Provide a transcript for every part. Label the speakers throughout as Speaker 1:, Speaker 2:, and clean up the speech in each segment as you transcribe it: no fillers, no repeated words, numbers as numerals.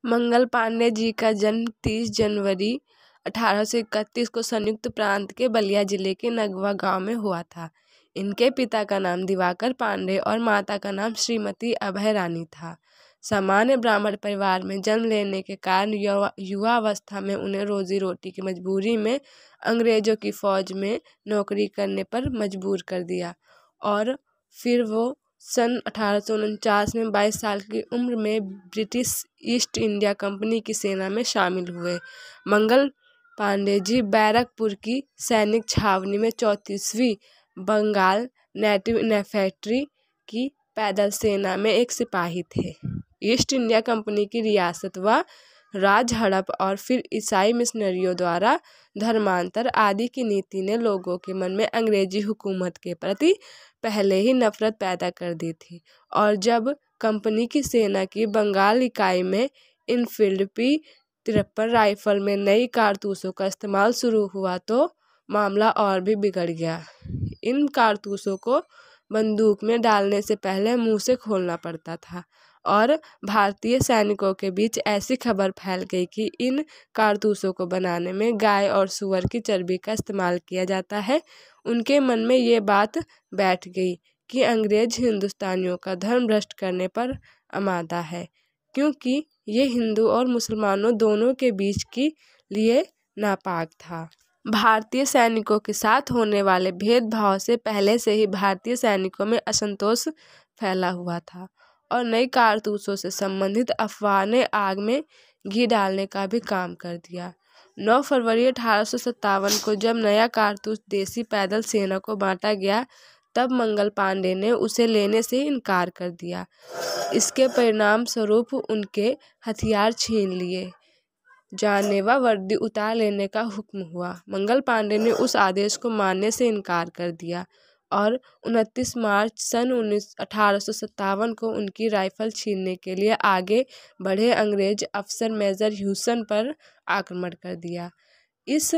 Speaker 1: मंगल पांडे जी का जन्म 30 जनवरी 1831 को संयुक्त प्रांत के बलिया जिले के नगवा गांव में हुआ था। इनके पिता का नाम दिवाकर पांडे और माता का नाम श्रीमती अभय रानी था। सामान्य ब्राह्मण परिवार में जन्म लेने के कारण युवावस्था में उन्हें रोजी रोटी की मजबूरी में अंग्रेजों की फौज में नौकरी करने पर मजबूर कर दिया और फिर वो सन 1849 में 22 साल की उम्र में ब्रिटिश ईस्ट इंडिया कंपनी की सेना में शामिल हुए। मंगल पांडे जी बैरकपुर की सैनिक छावनी में 34वीं बंगाल नेटिव इन्फैंट्री की पैदल सेना में एक सिपाही थे। ईस्ट इंडिया कंपनी की रियासत व राज हड़प और फिर ईसाई मिशनरियों द्वारा धर्मांतर आदि की नीति ने लोगों के मन में अंग्रेजी हुकूमत के प्रति पहले ही नफरत पैदा कर दी थी और जब कंपनी की सेना की बंगाल इकाई में इनफील्ड P53 राइफल में नई कारतूसों का इस्तेमाल शुरू हुआ तो मामला और भी बिगड़ गया। इन कारतूसों को बंदूक में डालने से पहले मुंह से खोलना पड़ता था और भारतीय सैनिकों के बीच ऐसी खबर फैल गई कि इन कारतूसों को बनाने में गाय और सूअर की चर्बी का इस्तेमाल किया जाता है। उनके मन में ये बात बैठ गई कि अंग्रेज हिंदुस्तानियों का धर्म भ्रष्ट करने पर आमादा है, क्योंकि ये हिंदू और मुसलमानों दोनों के बीच के लिए नापाक था। भारतीय सैनिकों के साथ होने वाले भेदभाव से पहले से ही भारतीय सैनिकों में असंतोष फैला हुआ था और नई कारतूसों से संबंधित अफवाह ने आग में घी डालने का भी काम कर दिया। 9 फरवरी 1857 को जब नया कारतूस देसी पैदल सेना को बांटा गया तब मंगल पांडे ने उसे लेने से इनकार कर दिया। इसके परिणाम स्वरूप उनके हथियार छीन लिए जाने व वर्दी उतार लेने का हुक्म हुआ। मंगल पांडे ने उस आदेश को मानने से इनकार कर दिया और 29 मार्च सन 1857 को उनकी राइफल छीनने के लिए आगे बढ़े अंग्रेज अफसर मेजर ह्यूसन पर आक्रमण कर दिया। इस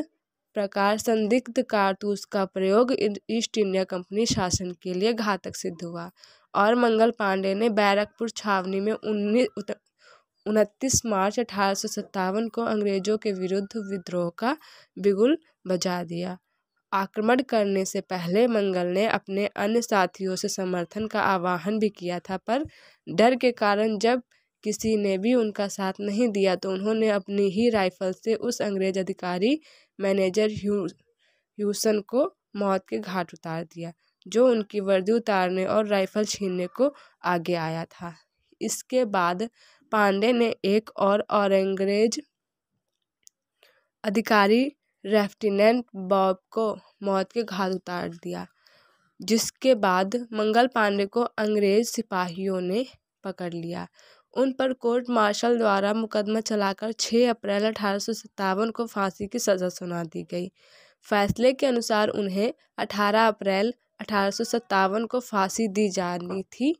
Speaker 1: प्रकार संदिग्ध कारतूस का प्रयोग ईस्ट इंडिया कंपनी शासन के लिए घातक सिद्ध हुआ और मंगल पांडे ने बैरकपुर छावनी में 29 मार्च 1857 को अंग्रेजों के विरुद्ध विद्रोह का बिगुल बजा दिया। आक्रमण करने से पहले मंगल ने अपने अन्य साथियों से समर्थन का आह्वान भी किया था, पर डर के कारण जब किसी ने भी उनका साथ नहीं दिया तो उन्होंने अपनी ही राइफल से उस अंग्रेज अधिकारी मैनेजर ह्यूसन को मौत के घाट उतार दिया, जो उनकी वर्दी उतारने और राइफल छीनने को आगे आया था। इसके बाद पांडे ने एक और अंग्रेज अधिकारी लेफ्टिनेंट बॉब को मौत के घाट उतार दिया, जिसके बाद मंगल पांडे को अंग्रेज सिपाहियों ने पकड़ लिया। उन पर कोर्ट मार्शल द्वारा मुकदमा चलाकर 6 अप्रैल 1857 को फांसी की सज़ा सुना दी गई। फैसले के अनुसार उन्हें 18 अप्रैल 1857 को फांसी दी जानी थी,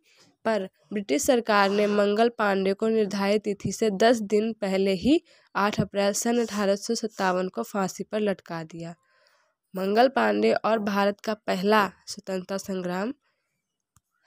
Speaker 1: पर ब्रिटिश सरकार ने मंगल पांडे को निर्धारित तिथि से 10 दिन पहले ही 8 अप्रैल सन 1857 को फांसी पर लटका दिया। मंगल पांडे और भारत का पहला स्वतंत्रता संग्राम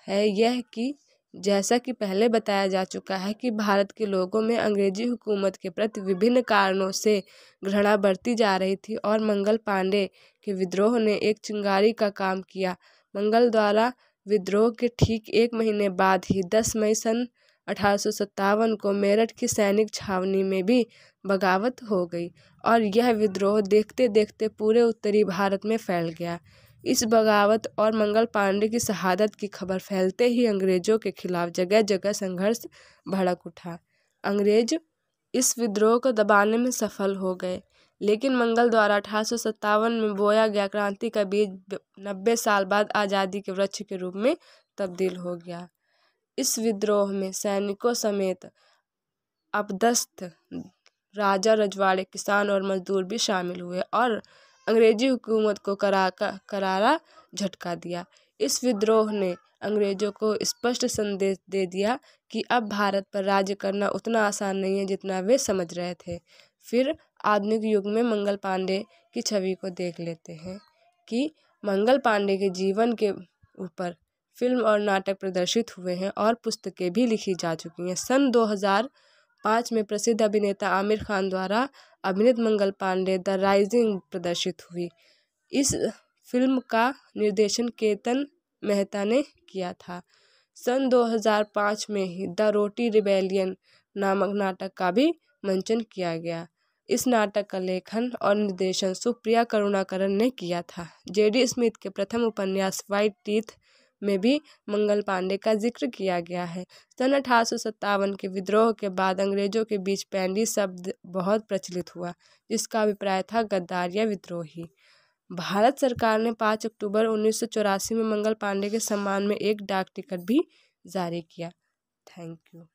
Speaker 1: है यह कि जैसा कि पहले बताया जा चुका है कि भारत के लोगों में अंग्रेजी हुकूमत के प्रति विभिन्न कारणों से घृणा बढ़ती जा रही थी और मंगल पांडे के विद्रोह ने एक चिंगारी का काम किया। मंगल द्वारा विद्रोह के ठीक 1 महीने बाद ही 10 मई सन 1857 को मेरठ की सैनिक छावनी में भी बगावत हो गई और यह विद्रोह देखते देखते पूरे उत्तरी भारत में फैल गया। इस बगावत और मंगल पांडे की शहादत की खबर फैलते ही अंग्रेजों के खिलाफ जगह जगह संघर्ष भड़क उठा। अंग्रेज इस विद्रोह को दबाने में सफल हो गए, लेकिन मंगल द्वारा 1857 में बोया गया क्रांति का बीज 90 साल बाद आज़ादी के वृक्ष के रूप में तब्दील हो गया। इस विद्रोह में सैनिकों समेत अपदस्थ राजा रजवाड़े, किसान और मजदूर भी शामिल हुए और अंग्रेजी हुकूमत को करारा झटका दिया। इस विद्रोह ने अंग्रेजों को स्पष्ट संदेश दे दिया कि अब भारत पर राज्य करना उतना आसान नहीं है जितना वे समझ रहे थे। फिर आधुनिक युग में मंगल पांडे की छवि को देख लेते हैं कि मंगल पांडे के जीवन के ऊपर फिल्म और नाटक प्रदर्शित हुए हैं और पुस्तकें भी लिखी जा चुकी हैं। सन 2000 2005 में प्रसिद्ध अभिनेता आमिर खान द्वारा अभिनीत मंगल पांडे द राइजिंग प्रदर्शित हुई। इस फिल्म का निर्देशन केतन मेहता ने किया था। सन 2005 में ही द रोटी रिबेलियन नामक नाटक का भी मंचन किया गया। इस नाटक का लेखन और निर्देशन सुप्रिया करुणाकरन ने किया था। जेडी स्मिथ के प्रथम उपन्यास व्हाइट टीथ में भी मंगल पांडे का जिक्र किया गया है। सन 1857 के विद्रोह के बाद अंग्रेजों के बीच पैंडी शब्द बहुत प्रचलित हुआ, जिसका अभिप्राय था गद्दार या विद्रोही। भारत सरकार ने 5 अक्टूबर 1984 में मंगल पांडे के सम्मान में एक डाक टिकट भी जारी किया। Thank you.